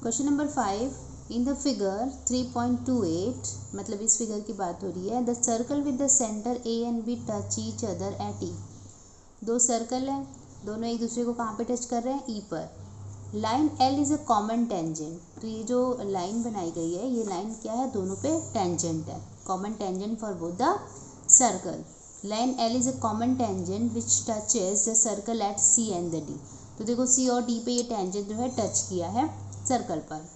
Question number 5, in the figure 3.28, मतलब इस figure की बात हो रही है, the circle with the centre A and B touch each other at E. दो सर्कल हैं, दोनों एक दूसरे को कहाँ पे टच कर रहे हैं, ई पर। Line L is a common tangent, तो ये जो लाइन बनाई गई है ये लाइन क्या है, दोनों पे टेंजेंट है, common tangent for both the circle. Line L is a common tangent which touches the circle at C and the D. तो देखो सी और डी पे ये टेंजेंट जो है टच किया है सर्कल पर।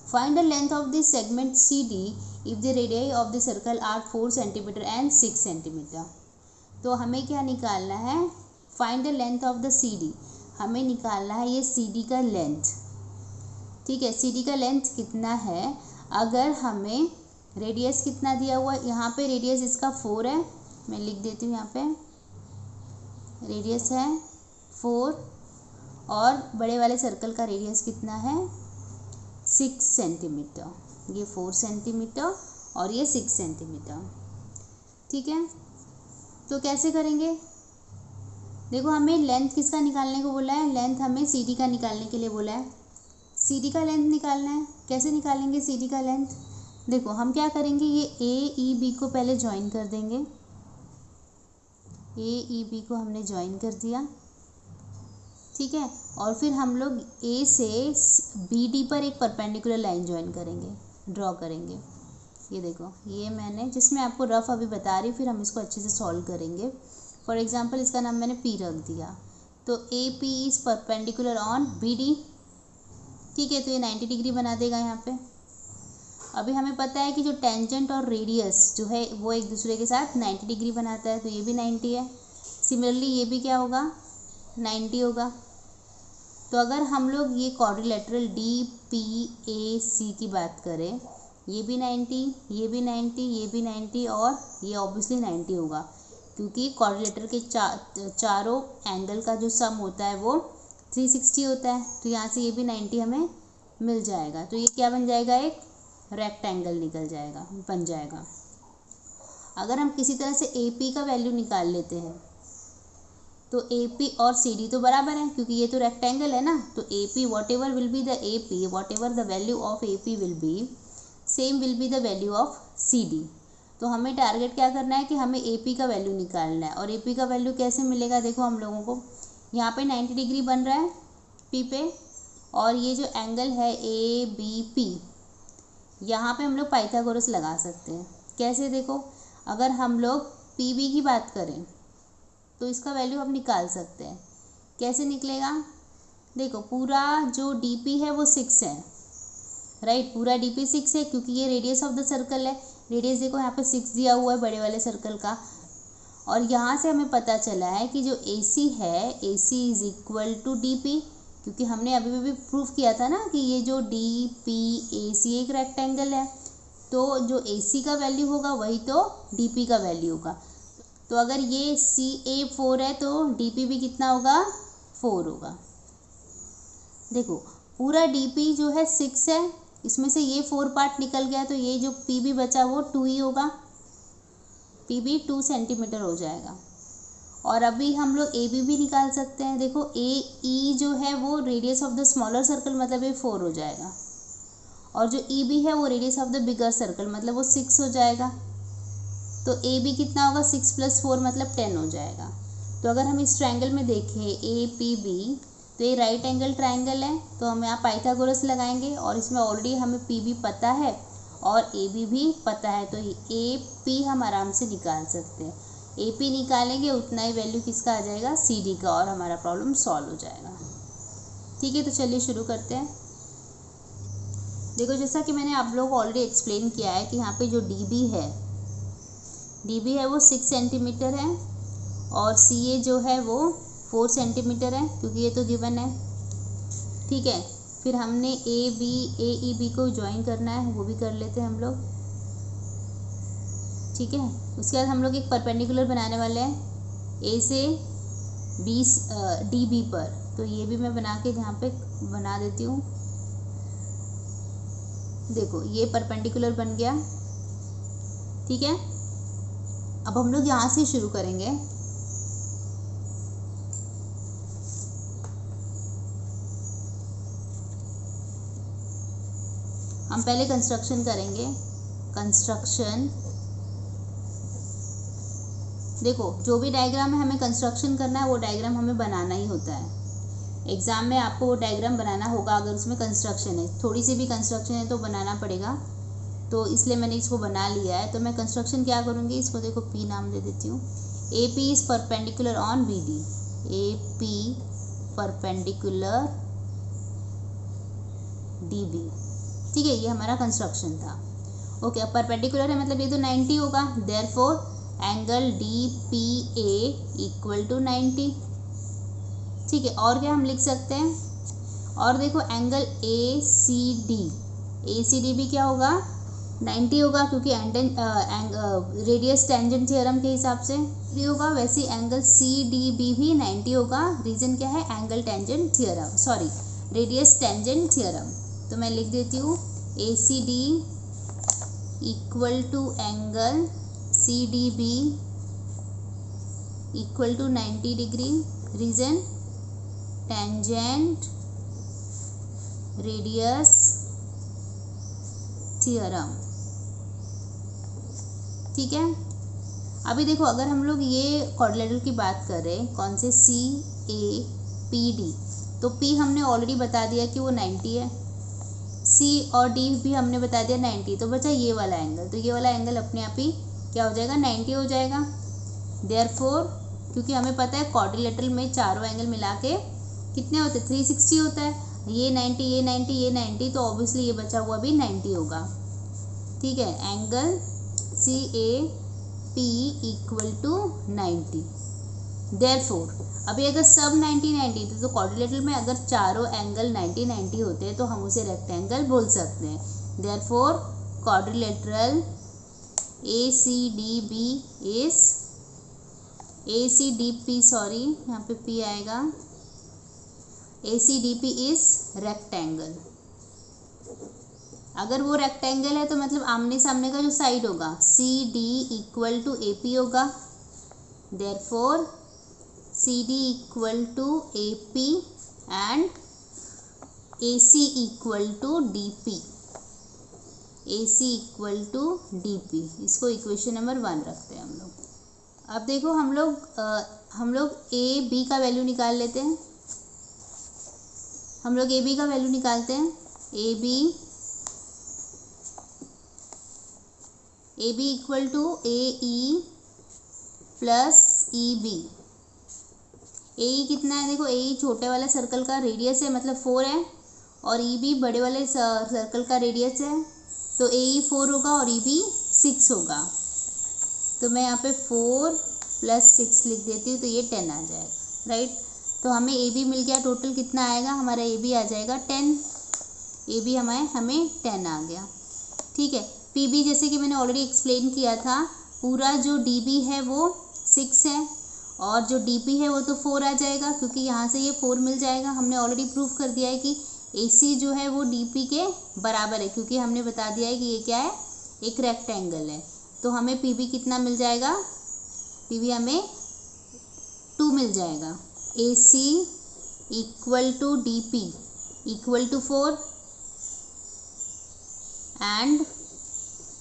Find the length of this segment C D if the radii of the circle are 4 centimetre and 6 centimetre. तो हमें क्या निकालना है, find the length of the C D, हमें निकालना है ये सी डी का लेंथ। ठीक है, सी डी का लेंथ कितना है, अगर हमें रेडियस कितना दिया हुआ है, यहाँ पे रेडियस इसका 4 है, मैं लिख देती हूँ यहाँ पे रेडियस है 4, और बड़े वाले सर्कल का रेडियस कितना है 6 सेंटीमीटर, ये 4 सेंटीमीटर और ये 6 सेंटीमीटर। ठीक है, तो कैसे करेंगे, देखो हमें लेंथ किसका निकालने को बोला है, लेंथ हमें सी डी का निकालने के लिए बोला है। सी डी का लेंथ निकालना है, कैसे निकालेंगे सी डी का लेंथ, देखो हम क्या करेंगे, ये ए ई बी को पहले ज्वाइन कर देंगे, ए ई बी को हमने ज्वाइन कर दिया। ठीक है, और फिर हम लोग ए से बी डी पर एक परपेंडिकुलर लाइन ज्वाइन करेंगे, ड्रॉ करेंगे। ये देखो, ये मैंने जिसमें आपको रफ अभी बता रही हूँ, फिर हम इसको अच्छे से सॉल्व करेंगे। फॉर एग्जांपल इसका नाम मैंने पी रख दिया, तो A P is perpendicular on B D. ठीक है, तो ये 90 डिग्री बना देगा यहाँ पे। अभी हमें पता है कि जो टेंजेंट और रेडियस जो है वो एक दूसरे के साथ 90 डिग्री बनाता है, तो ये भी 90 है। सिमिलरली ये भी क्या होगा, 90 होगा। तो अगर हम लोग ये क्वाड्रिलेटरल डी पी ए सी की बात करें, ये भी 90, ये भी 90, ये भी 90 और ये ऑब्वियसली 90 होगा, क्योंकि क्वाड्रिलेटर के चारों एंगल का जो सम होता है वो 360 होता है। तो यहाँ से ये भी 90 हमें मिल जाएगा, तो ये क्या बन जाएगा, एक रेक्टेंगल निकल जाएगा, बन जाएगा। अगर हम किसी तरह से ए पी का वैल्यू निकाल लेते हैं, तो ए पी और सी डी तो बराबर है, क्योंकि ये तो रेक्टेंगल है ना, तो A P whatever will be the A P, whatever the value of A P will be, same will be the value of C D. तो हमें टारगेट क्या करना है कि हमें ए पी का वैल्यू निकालना है। और ए पी का वैल्यू कैसे मिलेगा, देखो हम लोगों को यहाँ पे 90 डिग्री बन रहा है पी पे, और ये जो एंगल है ए बी पी, यहाँ पे हम लोग पाइथागोरस लगा सकते हैं। कैसे, देखो अगर हम लोग पी बी की बात करें तो इसका वैल्यू हम निकाल सकते हैं। कैसे निकलेगा, देखो पूरा जो डी पी है वो 6 है, राइट, पूरा डी पी 6 है, क्योंकि ये रेडियस ऑफ द सर्कल है। रेडियस देखो यहाँ पे 6 दिया हुआ है बड़े वाले सर्कल का। और यहाँ से हमें पता चला है कि जो ए सी है, A C is equal to D P, क्योंकि हमने अभी भी प्रूफ किया था ना कि ये जो डी पी ए सी एक रेक्टेंगल है, तो जो ए सी का वैल्यू होगा वही तो डी पी का वैल्यू होगा। तो अगर ये सी ए 4 है तो डी पी भी कितना होगा, 4 होगा। देखो पूरा डी पी जो है 6 है, इसमें से ये 4 पार्ट निकल गया, तो ये जो पी बी बचा वो 2 ही होगा, पी बी 2 सेंटीमीटर हो जाएगा। और अभी हम लोग ए बी भी निकाल सकते हैं। देखो ए ई जो है वो radius of the smaller circle, मतलब ये 4 हो जाएगा, और जो ई बी है वो radius of the bigger circle, मतलब वो 6 हो जाएगा। तो ए बी कितना होगा, 6 + 4 मतलब 10 हो जाएगा। तो अगर हम इस ट्रायंगल में देखें ए पी बी, तो ये राइट एंगल ट्रायंगल है, तो हम यहाँ पाइथागोरस लगाएंगे, और इसमें ऑलरेडी हमें पी बी पता है और ए बी भी पता है, तो ए पी हम आराम से निकाल सकते हैं। ए पी निकालेंगे उतना ही वैल्यू किसका आ जाएगा, सी डी का, और हमारा प्रॉब्लम सॉल्व हो जाएगा। ठीक है, तो चलिए शुरू करते हैं। देखो जैसा कि मैंने आप लोगों को ऑलरेडी एक्सप्लेन किया है कि यहाँ पे जो डी बी है वो 6 सेंटीमीटर है, और सी ए जो है वो 4 सेंटीमीटर है, क्योंकि ये तो गिवन है। ठीक है, फिर हमने ए ई बी को ज्वाइन करना है, वो भी कर लेते हैं हम लोग। ठीक है, उसके बाद हम लोग एक परपेंडिकुलर बनाने वाले हैं ए से बी डी बी पर, तो ये भी मैं बना के यहाँ पे बना देती हूँ। देखो ये परपेंडिकुलर बन गया। ठीक है, अब हम लोग यहाँ से शुरू करेंगे। हम पहले कंस्ट्रक्शन करेंगे। कंस्ट्रक्शन, देखो जो भी डायग्राम है हमें कंस्ट्रक्शन करना है, वो डायग्राम हमें बनाना ही होता है। एग्ज़ाम में आपको वो डायग्राम बनाना होगा। अगर उसमें कंस्ट्रक्शन है, थोड़ी सी भी कंस्ट्रक्शन है तो बनाना पड़ेगा, तो इसलिए मैंने इसको बना लिया है। तो मैं कंस्ट्रक्शन क्या करूँगी, इसको देखो पी नाम दे देती हूँ। A P is perpendicular on B D, A P perpendicular D B, ठीक है, ये हमारा कंस्ट्रक्शन था। ओके, अब परपेंडिकुलर है मतलब ये तो 90 होगा, therefore angle D P A equal to 90, ठीक है। और क्या हम लिख सकते हैं, और देखो एंगल ए सी डी भी क्या होगा, 90 होगा, क्योंकि रेडियस टेंजेंट थ्योरम के हिसाब से भी होगा। वैसे एंगल सी डी बी भी 90 होगा। रीज़न क्या है, angle tangent theorem, sorry radius tangent theorem. तो मैं लिख देती हूँ A C D equal to angle C D B equal to 90 degree. Reason tangent radius theorem, ठीक है। अभी देखो अगर हम लोग ये क्वाड्रिलेटरल की बात कर रहे हैं, कौन से, सी ए पी डी, तो पी हमने ऑलरेडी बता दिया कि वो 90 है, सी और डी भी हमने बता दिया 90, तो बचा ये वाला एंगल। तो ये वाला एंगल अपने आप ही क्या हो जाएगा, 90 हो जाएगा। देयरफॉर क्योंकि हमें पता है क्वाड्रिलेटरल में चारों एंगल मिला के कितने होते हैं, 360 होता है। ये 90, ये 90, ये 90, तो ऑब्वियसली ये बचा हुआ भी 90 होगा, ठीक है। Angle C A P equal to 90। Therefore अभी अगर सब 90 90 थे, तो क्वाड्रिलेटरल में अगर चारों एंगल 90 90 होते हैं तो हम उसे रेक्टेंगल बोल सकते हैं। Therefore quadrilateral A C D B is, A C D P, sorry यहाँ पे पी आएगा, A C D P is rectangle. अगर वो रेक्टेंगल है तो मतलब आमने सामने का जो साइड होगा, C D equal to A P होगा। Therefore C D equal to A P and A C equal to D P, A C equal to D P. इसको इक्वेशन नंबर 1 रखते हैं हम लोग। अब देखो हम लोग ए बी का वैल्यू निकाल लेते हैं। हम लोग ए बी का वैल्यू निकालते हैं। A B equal to A E plus E B. A E कितना है, देखो ए ई छोटे वाले सर्कल का रेडियस है, मतलब 4 है, और ई बी बड़े वाले सर्कल का रेडियस है, तो ए ई 4 होगा और ई बी 6 होगा। तो मैं यहाँ पे 4 + 6 लिख देती हूँ, तो ये 10 आ जाएगा, राइट। तो हमें ए बी मिल गया, टोटल कितना आएगा, हमारा ए बी आ जाएगा 10। ए बी हमें 10 आ गया, ठीक है। पी बी जैसे कि मैंने ऑलरेडी एक्सप्लेन किया था, पूरा जो डी बी है वो 6 है, और जो डी पी है वो तो 4 आ जाएगा, क्योंकि यहाँ से ये 4 मिल जाएगा। हमने ऑलरेडी प्रूफ कर दिया है कि ए सी जो है वो डी पी के बराबर है, क्योंकि हमने बता दिया है कि ये क्या है, एक रेक्टेंगल है। तो हमें पी बी कितना मिल जाएगा, पी बी हमें 2 मिल जाएगा। A C equal to D P equal to 4 and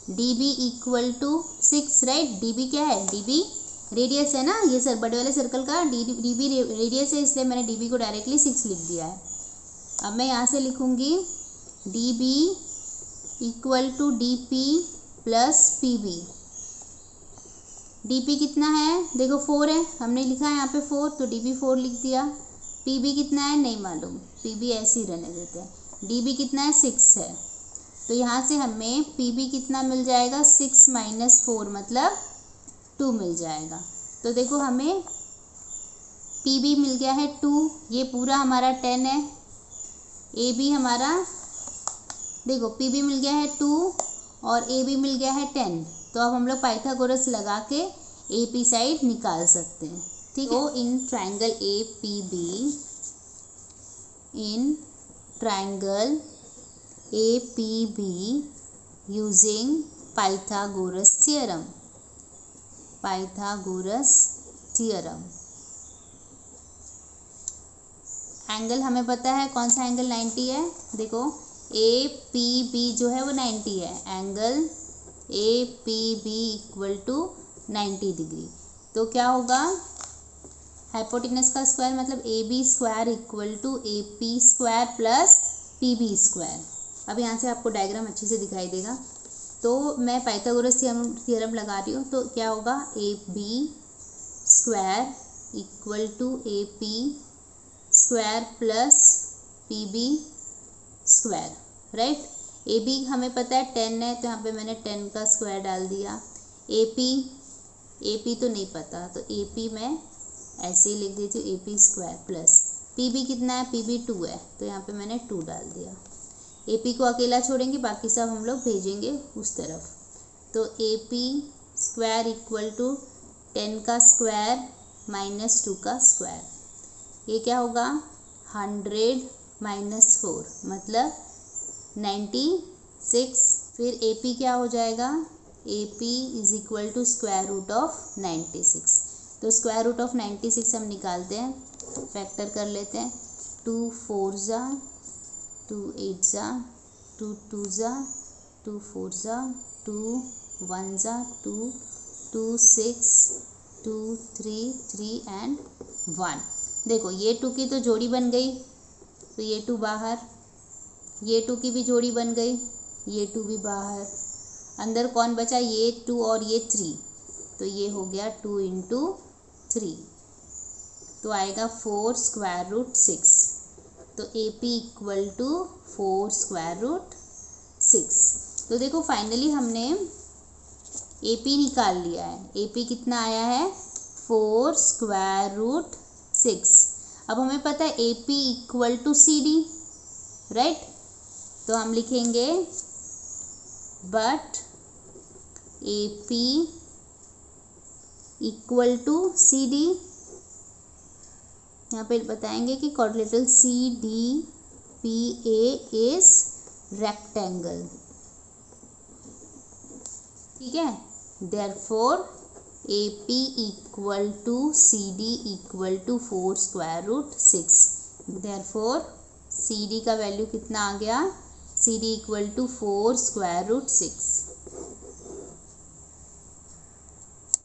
D B equal to 6, right. D B क्या है, डी बी रेडियस है ना, ये सर बड़े वाले सर्कल का डी बी रेडियस है, इसलिए मैंने डी बी को डायरेक्टली 6 लिख दिया है। अब मैं यहाँ से लिखूँगी D B equal to D P plus P B. D P कितना है, देखो 4 है, हमने लिखा है यहाँ पे 4, तो डी बी 4 लिख दिया। पी बी कितना है नहीं मालूम, पी बी ऐसे ही रहने देते हैं। डी बी कितना है 6 है, तो यहाँ से हमें पी बी कितना मिल जाएगा, 6 - 4 मतलब 2 मिल जाएगा। तो देखो हमें पी बी मिल गया है 2, ये पूरा हमारा 10 है। ए बी हमारा, देखो पी बी मिल गया है 2 और ए बी मिल गया है 10। तो अब हम लोग पाइथागोरस लगा के ए पी साइड निकाल सकते हैं, ठीक है। तो in triangle A P B, in triangle A P B using Pythagoras theorem, Pythagoras theorem. Angle हमें पता है कौन सा एंगल 90 है, देखो ए पी बी जो है वो 90 है, angle A P B equal to 90 degree. तो क्या होगा, हाइपोटेनस का स्क्वायर मतलब A B square equal to A P square plus P B square. अब यहाँ से आपको डायग्राम अच्छे से दिखाई देगा। तो मैं पाइथागोरस थ्योरम लगा रही हूँ, तो क्या होगा, A B square equal to A P square plus P B square, right. A B हमें पता है 10 है, तो यहाँ पे मैंने 10 का स्क्वायर डाल दिया। ए पी तो नहीं पता, तो ए पी मैं ऐसे ही लिख देती हूँ, A P square plus P B कितना है, पी बी 2 है, तो यहाँ पे मैंने 2 डाल दिया। ए पी को अकेला छोड़ेंगे, बाकी सब हम लोग भेजेंगे उस तरफ। तो A P square equal to 10 का स्क्वायर माइनस 2 का स्क्वायर। ये क्या होगा, 100 माइनस 4 मतलब 96। फिर ए पी क्या हो जाएगा, A P is equal to square root of 96। तो स्क्वायर रूट ऑफ 96 हम निकालते हैं, फैक्टर कर लेते हैं। 2 4 जा, 2 8 जा, 2 2 जा, 2 4 जा, 2 1 जा, 2 2 6 2 3 3 एंड 1। देखो ये 2 की तो जोड़ी बन गई, तो ये 2 बाहर, ये 2 की भी जोड़ी बन गई, ये 2 भी बाहर। अंदर कौन बचा, ये 2 और ये 3, तो ये हो गया 2 इंटू 3, तो आएगा 4 स्क्वायर रूट 6। तो A P equal to 4 square root 6। तो देखो फाइनली हमने ए पी निकाल लिया है। ए पी कितना आया है, 4 स्क्वायर रूट 6। अब हमें पता है A P equal to C D, right. तो हम लिखेंगे but A P equal to C D. यहाँ पे बताएंगे कि quadrilateral C D P A is rectangle, ठीक है। Therefore A P equal to C D equal to 4 square root 6। Therefore C D का वैल्यू कितना आ गया, C D equal to 4 square root 6।